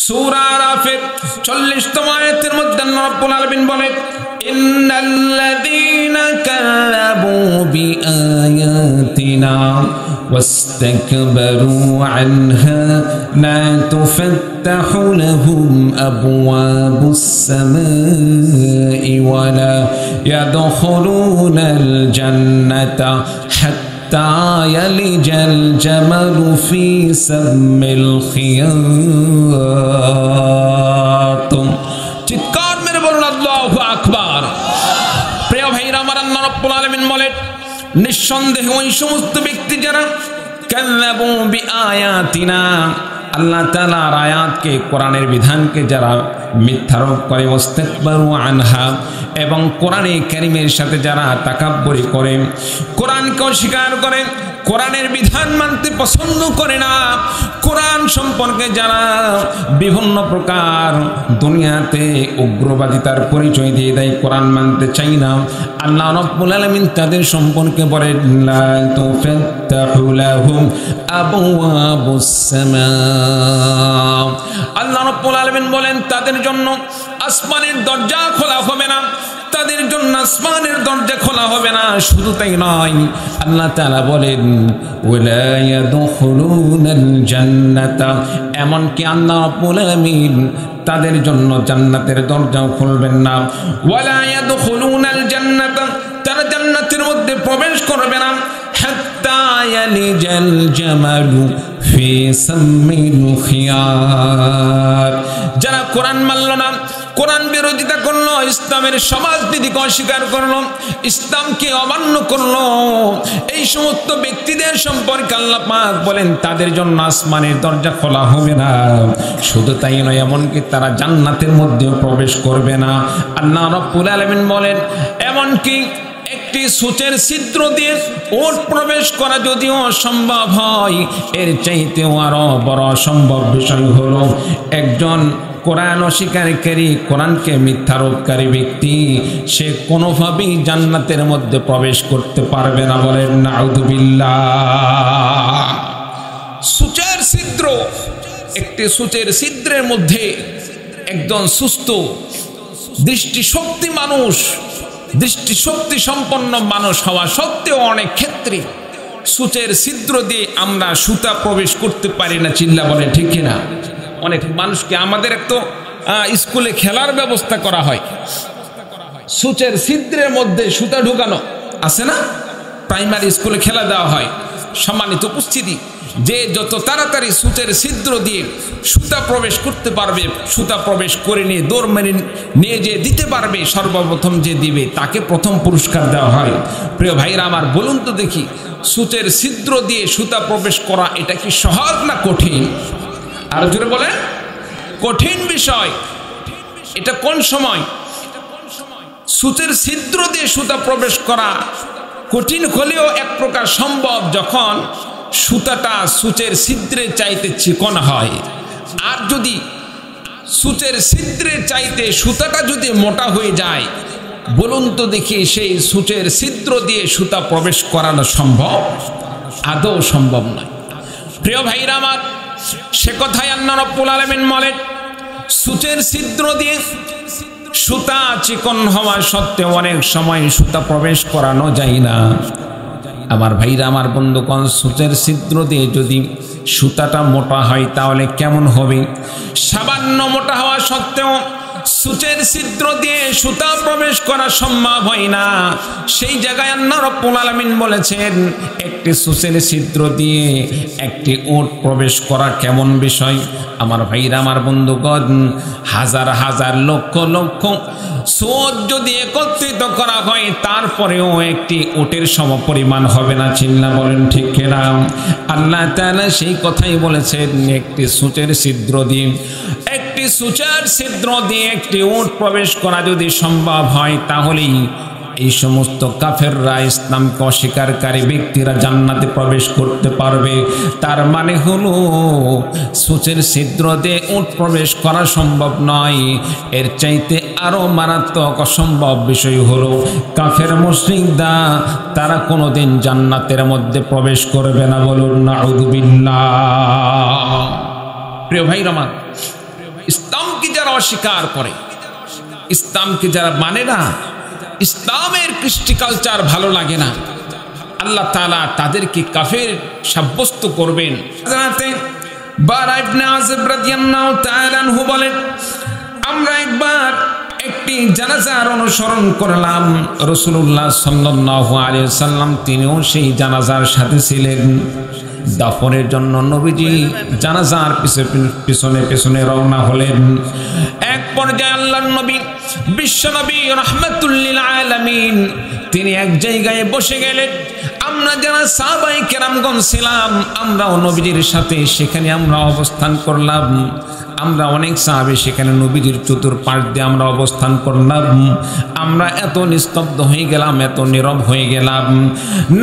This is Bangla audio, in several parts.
সূরা আরাফের 40তম আয়াতের মধ্যে আল্লাহ রাব্বুল আলামিন বলেন ইন্নাল্লাযীনা কাযাবু বিআয়াতিনা ওয়াস্তাকবারু আনহা লা তুফাত্তাহু লাহুম আবওয়াবুস সামাই ওয়া লা ইয়াদখুলুনাল জান্নাতা يلج الجمل في سم الخياط চিৎকার মেরে বলুন আল্লাহু আকবার। প্রিয় ভাইরা আমার, আল্লাহ রাব্বুল আলামিন বলেন নিঃসন্দেহে ওই সমস্ত ব্যক্তি যারা কাযাবু বিআয়াতিনা, আল্লাহ তাআলার আয়াতকে, কোরআনের বিধানকে যারা মিথ্যারোপ করে, ওয়াস্তাকবারু আনহা, এবং কোরআনে কারীমের সাথে যারা তাকাব্বুরি করে, কোরআনকে অস্বীকার করে, কোরআনের বিধান মানতে পছন্দ করে না, কোরআন সম্পর্কে যারা বিভিন্ন প্রকার দুনিয়াতে উগ্রবাদিতার পরিচয় দিয়ে দেয়, কোরআন মানতে চাই না, আল্লাহ রাব্বুল আলামিন তাদের সম্পর্কে বলেন লা তুফাত্তাহু লাহুম আবওয়াবুস সামা। আল্লাহ রাব্বুল আলামিন বলেন তাদের জন্য আসমানের দরজা খোলা হবে না, তাদের জন্য আসমানের দরজা খোলা হবে না। শুধু তাই নয়, আল্লাহ তাআলা বলেন ওয়ালা ইয়াদখুলুনাল জান্নাতা, এমনকি আল্লাহ রাব্বুল আলামিন তাদের জন্য জান্নাতের দরজাও খুলবেন না। ওয়ালা ইয়াদখুলুনাল জান্নাতা, তারা জান্নাতের মধ্যে প্রবেশ করবে না হাত্তা ইয়ালিজাল জামালু ফি সামিল খিয়ার। যারা কোরআন মানল না, কোরআন বিরোধিতা করলো, ইসলামের সমাজনীতিকে অস্বীকার করলো, ইসলামকে অমান্য করলো, এই সমস্ত ব্যক্তিদের সম্পর্কে আল্লাহ পাক বলেন তাদের জন্য আসমানের দরজা খোলা হবে না। শুধু তাই নয়, এমনকি তারা জান্নাতের মধ্যেও প্রবেশ করবে না। আল্লাহ রাব্বুল আলামিন বলেন এমনকি একটি সূচের ছিদ্র দিয়ে ওট প্রবেশ করা যদিও সম্ভব হয়, এর চাইতেও আরো বড় অসম্ভব বিষয় হলো একজন কোরআন অস্বীকারী, কোরআনকে মিথ্যারোপকারী ব্যক্তি, সে কোনোভাবেই জান্নাতের মধ্যে প্রবেশ করতে পারবে না। বলেন নাউযুবিল্লাহ। সূচের ছিদ্র, একটি সূচের ছিদ্রের মধ্যে একজন সুস্থ দৃষ্টিশক্তি মানুষ, দৃষ্টিশক্তি সম্পন্ন মানুষ হওয়া সত্ত্বেও অনেক ক্ষেত্রে সূচের ছিদ্র দিয়ে আমরা সুতা প্রবেশ করতে পারি না। চিল্লা বলে ঠিক কিনা? অনেক মানুষকে আমাদের একটু স্কুলে খেলার ব্যবস্থা করা হয়, সূচের ছিদ্রের মধ্যে সুতা ঢুকানো আছে না, প্রাইমারি স্কুলে খেলা দেওয়া হয়। সম্মানিত উপস্থিতি, যে যত তাড়াতাড়ি সূচের ছিদ্র দিয়ে সুতা প্রবেশ করতে পারবে, সুতা প্রবেশ করে নিয়ে দৌড় মেরে নিয়ে যে দিতে পারবে, সর্বপ্রথম যে দিবে তাকে প্রথম পুরস্কার দেওয়া হয়। প্রিয় ভাইরা আমার, বলুন তো দেখি, সূচের ছিদ্র দিয়ে সুতা প্রবেশ করা এটা কি সহজ না কঠিন? আর জোরে বলেন, কঠিন বিষয়। এটা কোন সময়? সূচের ছিদ্র দিয়ে সুতা প্রবেশ করা কঠিন হলেও এক প্রকার সম্ভব যখন সুতাটা সূচের ছিদ্রের চাইতে চিকন হয়। আর যদি সূচের ছিদ্রের চাইতে সুতাটা যদি মোটা হয়ে যায়, বলুন তো দেখি সেই সূচের ছিদ্র দিয়ে সুতা প্রবেশ করানো সম্ভব? আদৌ সম্ভব নয়। প্রিয় ভাইরা আমার, সে কথাই আল্লাহ রাব্বুল আলামিন বলেন সূচের ছিদ্র দিয়ে সুতা চিকন হওয়া সত্ত্বেও অনেক সময় সুতা প্রবেশ করানো যায় না। আমার ভাইরা আমার, বন্ধুগণ, সূচের ছিদ্র দিয়ে যদি সুতাটা মোটা হয় তাহলে কেমন হবে? সামান্য মোটা হওয়া সত্ত্বেও সূচের ছিদ্র দিয়ে সুতা প্রবেশ করা সম্ভব হয় না। সেই জায়গায় আল্লাহ রাব্বুল আলামিন বলেছেন একটি সূচের ছিদ্র দিয়ে একটি উট প্রবেশ করা কেমন বিষয়। আমার ভাইরা আমার, বন্ধুগণ, হাজার হাজার লক্ষ লক্ষ সূচ যদি একত্রিত করা হয় তারপরেও একটি উটের সমপরিমাণ হবে না। চিল্লা বলেন ঠিক কিনা? আল্লাহ তাআলা সেই কথাই বলেছেন একটি সূচের ছিদ্র দিয়ে, একটি সূচের ছিদ্র দিয়ে একটি উট প্রবেশ করা যদি সম্ভব হয় তাহলেই এই সমস্ত কাফেররা, ইসলামকে অস্বীকারী ব্যক্তিরা জান্নাতে প্রবেশ করতে পারবে। তার মানে হলো সূচের ছিদ্র দিয়ে উট প্রবেশ করা সম্ভব নয়। এর চাইতে আরো মারাত্মক অসম্ভব বিষয় হলো কাফের মুশরিকরা তারা কোনোদিন জান্নাতের মধ্যে প্রবেশ করবে না। বলুন নাউযুবিল্লাহ। প্রিয় ভাইরা আমার, ইসলামকে যারা অস্বীকার করে, ইসলামকে যারা মানে না, ইসলামের কৃষ্টি কালচার ভালো লাগে না, আল্লাহ তাআলা তাদেরকে কাফের সাব্যস্ত করবেন। হযরতে বারা ইবনে আযিব রাদিয়াল্লাহু তাআলা আনহু বলেন, আমরা একবার একটি জানাজার অনুসরণ করলাম। রাসূলুল্লাহ সাল্লাল্লাহু আলাইহি ওয়াসাল্লাম তিনিও সেই জানাজার সাথে ছিলেন। দাফনের জন্য নবীজি জানাজার পিছনে পিছনে রওনা হলেন। এক পর্যায়ে আল্লাহর নবী বিশ্বনবী রাহমাতুল লিল আলামিন তিনি এক জায়গায় বসে গেলেন। আমরা যারা সাহাবায়ে কেরামগণ ছিলাম, আমরাও নবীজির সাথে সেখানে আমরা অবস্থান করলাম। আমরা অনেক সাহাবী সেখানে নবীজির চতুর্পাশ দিয়ে আমরা অবস্থান করলাম। আমরা এত নিস্তব্ধ হয়ে গেলাম, এত নীরব হয়ে গেলাম,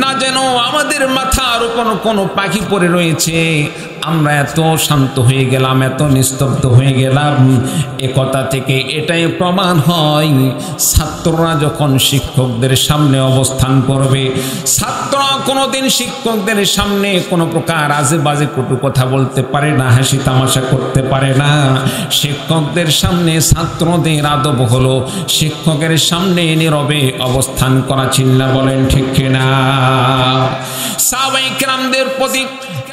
না যেন আমাদের মাথার উপর কোনো পাখি পড়ে রয়েছে। আমরা এত শান্ত হয়ে গেলাম, এত নিস্তব্ধ হয়ে গেলাম। এ কথা থেকে এটাই প্রমাণ হয়, ছাত্ররা যখন শিক্ষকদের সামনে অবস্থান করবে, ছাত্ররা কোনোদিন শিক্ষকদের সামনে কোনো প্রকার আজে বাজে কটু কথা বলতে পারে না, হাসি তামাশা করতে পারে না। শিক্ষকদের সামনে ছাত্রদের আদব হলো শিক্ষকের সামনে নীরবে অবস্থান করা। চিল্লা বলেন ঠিক কিনা? সাহাবায়ে কেরামদের প্রতি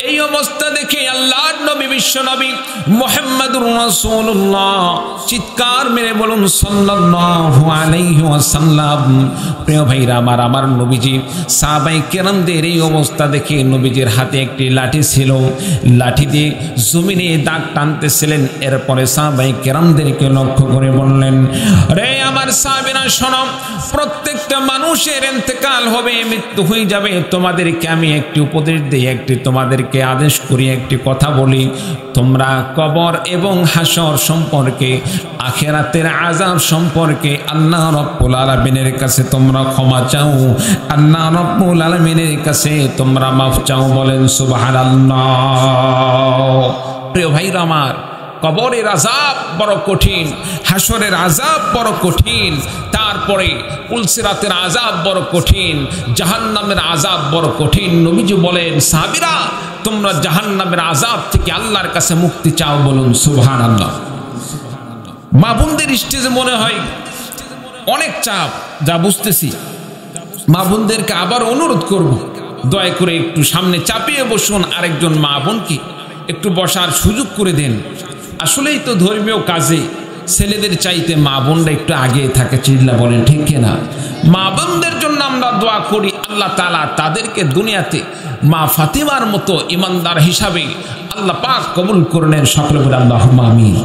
এই অবস্থা দেখে আল্লাহর নবী বিশ্বনবী মুহাম্মদুর রাসূলুল্লাহ চিৎকার মেরে বলুন সাল্লাল্লাহু আলাইহি ওয়াসাল্লাম। প্রিয় ভাইরা আমার, আমার নবীজি সাহাবায়ে কেরামদের এই অবস্থা দেখে নবীজির হাতে একটি লাঠি ছিল, লাঠি দিয়ে জমিনে দাগ টানতেছিলেন। এরপরে সাহাবায়ে কেরামদেরকে লক্ষ্য করে বললেন, রে আমার সাহাবীরা শোনো, প্রত্যেকটা মানুষের ইন্তেকাল হবে, মৃত্যু হয়ে যাবে। তোমাদেরকে আমি একটি উপদেশ দিই, একটি তোমাদেরকে আদেশ করি, একটি কথা বলি। তোমরা কবর এবং হাসর সম্পর্কে, আখিরাতের আযাব সম্পর্কে আল্লাহ রাব্বুল আলামিনের কাছে তোমরা ক্ষমা চাও, আল্লাহ রাব্বুল আলামিনের কাছে তোমরা মাফ চাও। বলেন সুবহানাল্লাহ। প্রিয় ভাইরা আমার, কবরের আযাব বড় কঠিন, হাসরের আযাব বড় কঠিন, তারপরে পুলসিরাতের আযাব বড় কঠিন, জাহান্নামের আযাব বড় কঠিন। নবীজি বলেন, সাহাবীরা তোমরা জাহান্নামের আযাব থেকে আল্লাহর কাছে মুক্তি চাও। বলুন সুবহানাল্লাহ। মা বোনদের স্টেজে মনে হয় অনেক চাপ, যা বুঝতেছি। মা বোনদেরকে আবার অনুরোধ করব, দয়া করে একটু সামনে চাপিয়ে বসুন, আরেকজন মা বোনকে একটু বসার সুযোগ করে দেন। আসলেই তো ধর্মীয় কাজে ছেলেদের চাইতে মা বোনরা একটু আগে থাকে। চিল্লা বলেন ঠিক কিনা? মা বোনদের জন্য আমরা দোয়া করি, আল্লাহ তাআলা তাদেরকে দুনিয়াতে মা ফাতিমার মতো ইমানদার হিসাবে আল্লাহ পাক কবুল করে নেন। সকলে বলে আল্লাহুম্মা আমিন।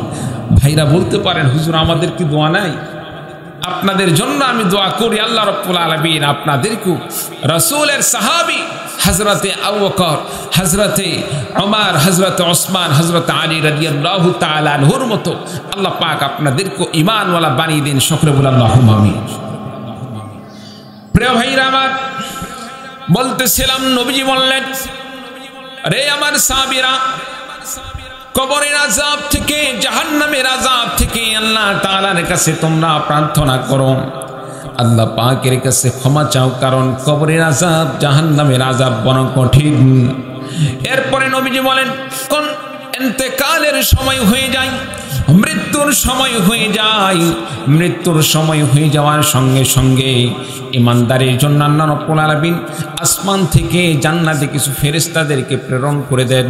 ভাইরা বলতে পারেন, হুজুর আমাদের কি দোয়া নাই? আপনাদের জন্য আমি দোয়া করি, আল্লাহ রাব্বুল আলামিন আপনাদেরকে রাসূলের সাহাবী হযরতে আবু বকর, হযরতে ওমর, হযরতে ওসমান, হযরতে আলী রাদিয়াল্লাহু তাআলা আনহুর মতো আল্লাহ পাক আপনাদেরকে ঈমানওয়ালা বানিয়ে দিন। সকলে বলে আল্লাহুম্মা আমিন। প্রিয় ভাইরা আমার, বলতেছিলাম, নবীজি বললেন, রে আমার সাহাবীরা, কবরের আযাব থেকে, জাহান্নামের আযাব থেকে আল্লাহ তাআলার কাছে তোমরা প্রার্থনা করো, আল্লাহ পাকের কাছে ক্ষমা চাও, কারণ কবরের আযাব, জাহান্নামের আযাব বড় কঠিন। এরপরে নবীজি বলেন, কোন ইন্তেকালের সময় হয়ে যায়, মৃত্যুর সময় হয়ে যায়, মৃত্যুর সময় হয়ে যাওয়ার সঙ্গে সঙ্গে ইমানদারের জন্য আল্লাহ রাব্বুল আলামিন আসমান থেকে জান্নাতে কিছু ফেরেশতাদেরকে প্রেরণ করে দেন।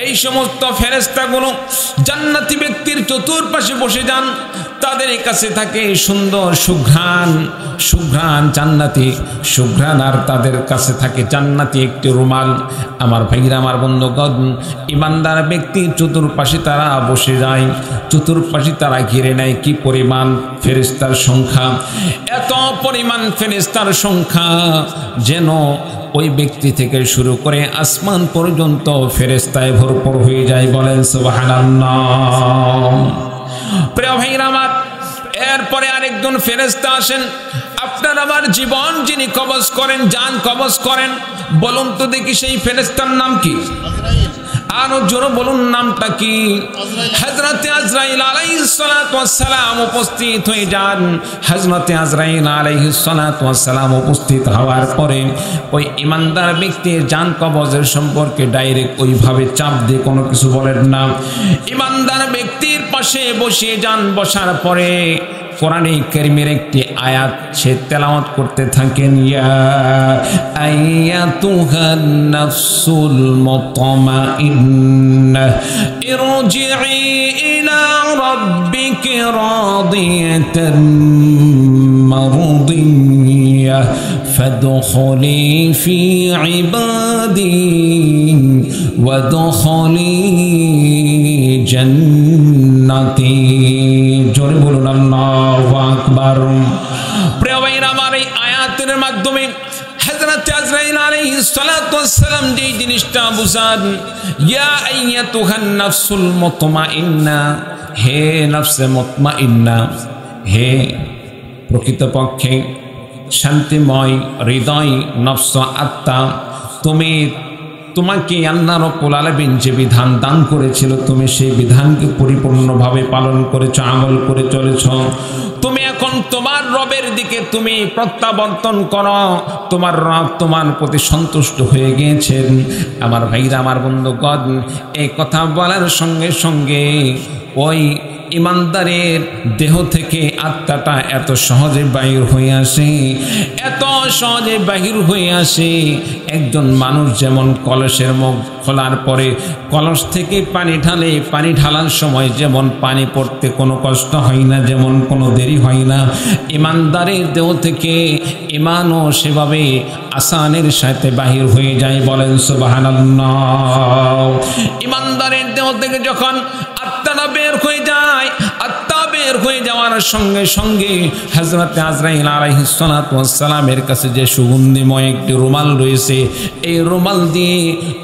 এই সমস্ত ফেরেশতাগুলো জান্নাতি ব্যক্তির চতুর্পাশে বসে যান, তাদের কাছে থাকে সুন্দর সুঘ্রাণ, সুঘ্রাণ জান্নাতি সুঘ্রাণ, আর তাদের কাছে থাকে জান্নাতি একটি রুমাল। আমার ভাইরা, আমার বন্ধুগণ, ইমানদার ব্যক্তির চতুর্পাশে তারা বসে যায়, চতুর্পাশে তারা ঘিরে নেয়। কি পরিমাণ ফেরেশতার সংখ্যা! এত পরিমাণ ফেরেশতার সংখ্যা যেন ওই ব্যক্তি থেকে শুরু করে আসমান পর্যন্ত ফেরেশতায় ভরপুর হয়ে যায়। বলেন সুবহানাল্লাহ। প্রিয় ভাইরা আমার, এরপরে আরেকজন ফেরেশতা আসেন। আপনার আমার জীবন যিনি কবজ করেন, জান কবজ করেন, বলুন তো দেখি সেই ফেরেশতার নাম কি? আরো জোরে বলুন, নামটা কি? হযরতে আজরাইল আলাইহিস আলাইহিস সালাতু ওয়াস সালাম উপস্থিত হয়ে যান। হযরত আজরাইল আলাইহিস সালাতু ওয়াস সালাম উপস্থিত হওয়ার পরে ওই ইমানদার ব্যক্তির জান কবজের সম্পর্কে ডাইরেক্ট ওইভাবে চাপ দিয়ে কোনো কিছু বলেন না। ইমানদার ব্যক্তির পাশে বসে যান, বসার পরে কোরআনে কারীমের একটি আয়াত সে তেলাওয়াত করতে থাকেন, ইয়া আইয়াতুহান নাফসুল মুতমাইন্নাহ ইরজিই ইলা রাব্বিকি রাদিয়াতান মারদিয়াহ ফাদখুলি ফি ইবাদি ওয়াদখুলি জান্নাতি। জোরে বলুন আল্লাহু আকবার। প্রিয় ভাইরা আমার, এই আয়াতের মাধ্যমে হযরত আজরাইল আলাইহিস সালাতু ওয়াস সালাম যে জিনিসটা বুঝান, ইয়া আইয়াতুহান নাফসুল মুতমাইন্না, হে নফসে মুতমাইন্না, হে প্রকৃতপক্ষে শান্তিময় হৃদয় নফস আত্মা, তোমাকে আল্লাহ রাব্বুল আলামিন যে বিধান দান করেছিল তুমি সেই বিধানকে পরিপূর্ণভাবে পালন করেছো, আমল করে চলেছো। তুমি এখন তোমার রবের দিকে তুমি প্রত্যাবর্তন করো, তোমার রব তোমার প্রতি সন্তুষ্ট হয়ে গিয়েছেন। আমার ভাইরা, আমার বন্ধুগণ, এই কথা বলার সঙ্গে সঙ্গে ওই ইমানদারের দেহ থেকে আত্মাটা এত সহজে বাহির হয়ে আসে, এত সহজে বাহির হয়ে আসে। একজন মানুষ যেমন কলসের মুখ খোলার পরে কলস থেকে পানি ঢালে, পানি ঢালার সময় যেমন পানি পড়তে কোনো কষ্ট হয় না, যেমন কোনো দেরি হয় না, ইমানদারের দেহ থেকে ইমানও সেভাবে আসানের সাথে বাহির হয়ে যায়। বলেন সুবহানাল্লাহ। ইমানদারের দেহ থেকে যখন আত্মাটা বের হয়ে যায়, আত্মা বের হয়ে যাওয়ার সঙ্গে সঙ্গে হযরত আজরাইল আলাইহিস সালাতু ওয়াস সালামের কাছে যে সুগন্ধিময় একটি রুমাল রয়েছে, এই রুমাল দিয়ে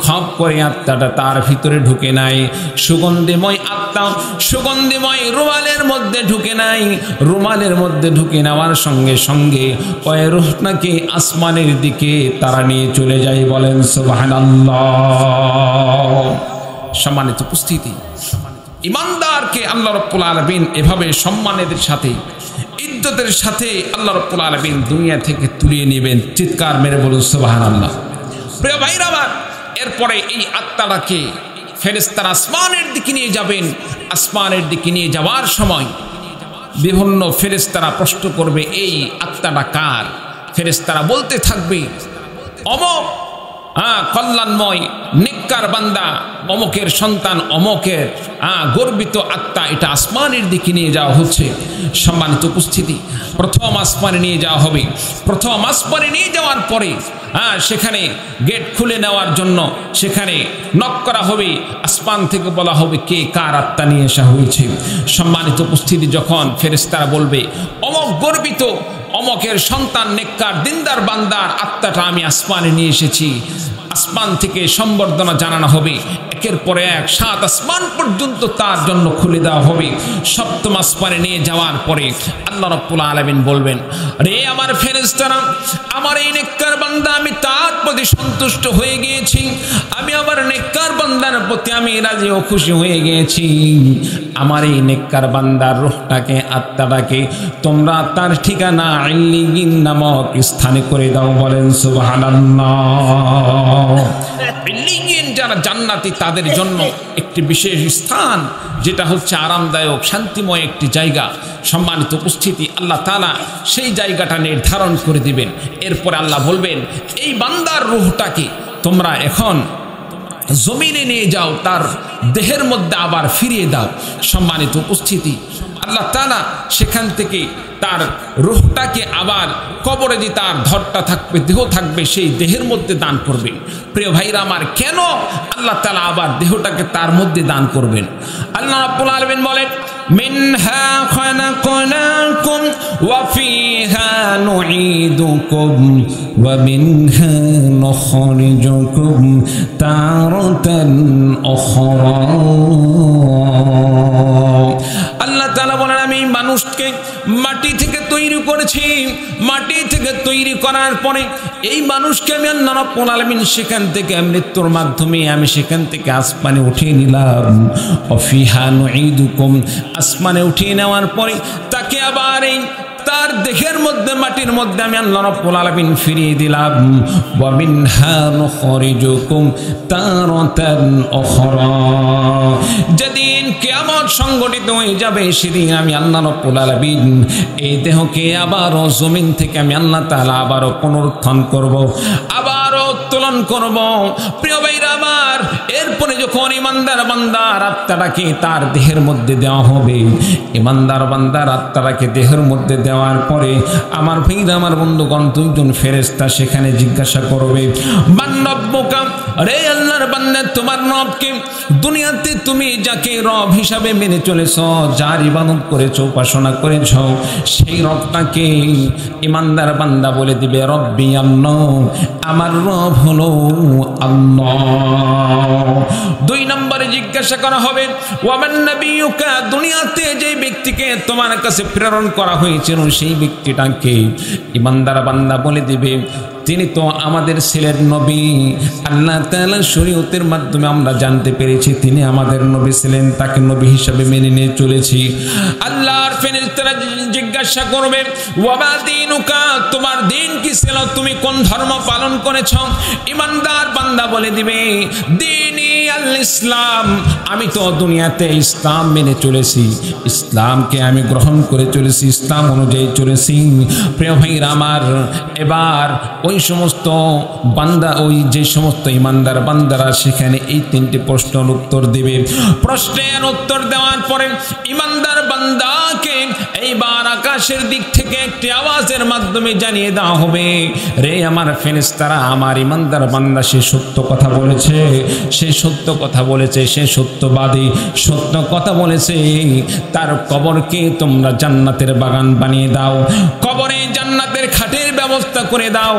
খপ করে আত্মাটা তার ভিতরে ঢুকে নাই। সুগন্ধিময় আত্মা সুগন্ধিময় রুমালের মধ্যে ঢুকে নাই। রুমালের মধ্যে ঢুকে নেওয়ার সঙ্গে সঙ্গে ওই রূহটাকে আসমানের দিকে তারা নিয়ে চলে যায়। বলেন সুবহানাল্লাহ। সম্মানিত উপস্থিতি, ইমানদারকে আল্লাহ রাব্বুল আলামিন এভাবে সম্মানের সাথে, ইজ্জতের সাথে আল্লাহ রাব্বুল আলামিন দুনিয়া থেকে তুলিয়ে নেবেন। চিৎকার মেরে বলুন সুবহানাল্লাহ। প্রিয় ভাইরা আমার, এরপরে এই আত্মাটাকে ফেরেশতারা আসমানের দিকে নিয়ে যাবেন। আসমানের দিকে নিয়ে যাওয়ার সময় বিভিন্ন ফেরেশতারা প্রশ্ন করবে, এই আত্মাটা কার? ফেরেশতারা বলতে থাকবে, অমক কল্যাণময় নেককার বান্দা, অমকের সন্তান, অমকের গর্বিত আত্মা, এটা আসমানের দিকে নিয়ে যাওয়া হচ্ছে। সম্মানিত উপস্থিতি, প্রথম আসমানে নিয়ে যাওয়া হবে। প্রথম আসমানে নিয়ে যাওয়ার পরে সেখানে গেট খুলে নেওয়ার জন্য সেখানে নক করা হবে। আসমান থেকে বলা হবে কে কার আত্মা নিয়ে আসা হয়েছে। সম্মানিত উপস্থিতি, যখন ফেরেশতারা বলবে অমক গর্বিত, অমকের সন্তান, নেককার দিনদার বান্দার আত্মাটা আমি আসমানে নিয়ে এসেছি, আসমান থেকে সম্বর্ধনা জানানো হবে। একের পরে এক 7 আসমান পর্যন্ত তার জন্য খুলে দেওয়া হবে। সপ্তম আসমানে নিয়ে যাওয়ার পরে আল্লাহ রাব্বুল আলামিন বলবেন, রে আমার ফেরেশতারা, আমার এই নেককার বান্দা, আমি তার প্রতি সন্তুষ্ট হয়ে গিয়েছি, আমি আমার নেককার বান্দার প্রতি আমি রাজি ও খুশি হয়ে গিয়েছি। আমার এই নেককার বান্দার রূহটাকে, আত্মাটাকে তোমরা তার ঠিকানা ইল্লিয়িন নামক স্থানে করে দাও। বলেন সুবহানাল্লাহ। ইল্লিয়িন যারা জান্নাতি, তাদের জন্য একটি বিশেষ স্থান, যেটা হচ্ছে আরামদায়ক শান্তিময় একটি জায়গা। সম্মানিত উপস্থিতি, আল্লাহ তাআলা সেই জায়গাটা নির্ধারণ করে দিবেন। এরপর আল্লাহ বলবেন, এই বান্দার রূহটাকে তোমরা এখন জমিনে নিয়ে যাও, তার দেহের মধ্যে আবার ফিরিয়ে দাও। সম্মানিত উপস্থিতি, আল্লাহ তাআলা সেখান থেকে তার রূহটাকে আবার কবরে যে তার ধরটা থাকবে, দেহ থাকবে, সেই দেহের মধ্যে দান করবেন। প্রিয় ভাইরা আমার, কেন আল্লাহ তাআলা আবার দেহটাকে তার মধ্যে দান করবেন? আল্লাহ রাব্বুল আলামিন বলেন, মিনহা খালাকনাকুম ওয়া ফিহা নুঈদুকুম ওয়া মিনহা নুখরিজুকুম তারাতান উখরা। আল্লাহ তাআলা বলেন, আমি মানুষকে মাটি থেকে তৈরি করেছি, মাটি থেকে তৈরি করার পরে এই মানুষকে আমি আল্লাহ রাব্বুল আলামিন সেখান থেকে মৃত্যুর মাধ্যমে আমি সেখান থেকে আসমানে উঠিয়ে নিলাম। অফিহা নুঈদুকুম, আসমানে উঠিয়ে নেওয়ার পরে তাকে আবার এই তার দেহের মধ্যে মাটির মধ্যে আমি আল্লাহ রাব্বুল আলামিন ফিরিয়ে দিলাম। ওয়া মিনহা নুখরিজুকুম তারাতান উখরা, যেদিন কিয়ামত সংগঠিত হয়ে যাবে সেদিন আমি আল্লাহ রাব্বুল আলামিন এই দেহকে আবারও জমিন থেকে আমি আল্লাহ তাআলা আবারও পুনরুত্থান করব, আবারও উত্তোলন করব। প্রিয় ভাইরা আমার, এরপরে যখন ইমানদার বান্দার আত্মাটাকে তার দেহের মধ্যে দেওয়া হবে, ইমানদার বান্দার আত্মাটাকে দেহের মধ্যে দেওয়ার পরে আমার ভাইরা আমার বন্ধুগণ দুইজন ফেরেশতা সেখানে জিজ্ঞাসা করবে, মান রব্বুকা, রে আল্লাহর বান্দা তোমার রবকে? দুনিয়াতে তুমি যাকে রব হিসাবে মেনে চলেছ, যার ইবাদত করেছো, উপাসনা করেছো, সেই রবটাকে? ইমানদার বান্দা বলে দিবে রব্বি আল্লাহ, আমার রব হলো আল্লাহ। দুই নম্বরে জিজ্ঞাসা করা হবে ওয়ামান নাবিয়ুকা, দুনিয়াতে যে ব্যক্তিকে তোমার কাছে প্রেরণ করা হয়েছিল সেই ব্যক্তিটাকে? ইমানদার বান্দা বলে দিবে তিনি তো আমাদের ছেলের নবী, আল্লাহ তাআলার শরীয়তের মাধ্যমে আমরা জানতে পেরেছি তিনি আমাদের নবী ছিলেন, তাকে নবী হিসাবে মেনে নিয়ে চলেছি। আল্লাহর ফেরেশতারা জিজ্ঞাসা করবে ওয়ামা দীনুকা, তোমার দিন কি ছিল, তুমি কোন ধর্ম পালন করেছ? ইমানদার বান্দা বলে দিবে দীনি আল ইসলাম, আমি তো দুনিয়াতে ইসলাম মেনে চলেছি, ইসলামকে আমি গ্রহণ করে চলেছি, ইসলাম অনুযায়ী চলেছি। প্রিয় ভাইরা আমার, এবার ওই সমস্ত বান্দা, ওই যে সমস্ত ইমানদার বান্দারা সেখানে এই তিনটি প্রশ্নের উত্তর দিবে। প্রশ্নের উত্তর দেওয়ার পরে ইমানদার বান্দাকে এইবার আকাশের দিক থেকে একটি আওয়াজের মাধ্যমে জানিয়ে দেওয়া হবে, রে আমার ফেরেশতারা, আমার ইমানদার বান্দা সে সত্য কথা বলেছে, সে সত্য কথা বলেছে, সে সত্যবাদী, সত্য কথা বলেছে। তার কবরকে তোমরা জান্নাতের বাগান বানিয়ে দাও, কবরে জান্নাতের খাটের ব্যবস্থা করে দাও,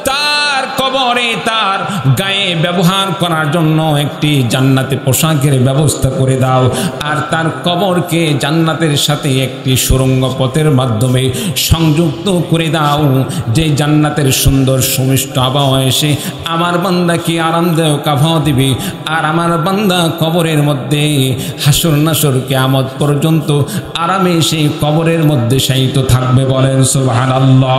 তার কবরে তার গায়ে ব্যবহার করার জন্য একটি জান্নাতে পোশাকের ব্যবস্থা করে দাও, আর তার কবরকে জান্নাতের সাথে একটি সুড়ঙ্গ পথের মাধ্যমে সংযুক্ত করে দাও, যে জান্নাতের সুন্দর সুমিষ্ট আবহাওয়া এসে আমার বান্দাকে আরামদায়ক আবহাওয়া দিবে, আর আমার বান্দা কবরের মধ্যে হাসর নাসর কিয়ামত পর্যন্ত আরামে সেই কবরের মধ্যে শায়িত থাকবে। বলেন সুবহানাল্লাহ।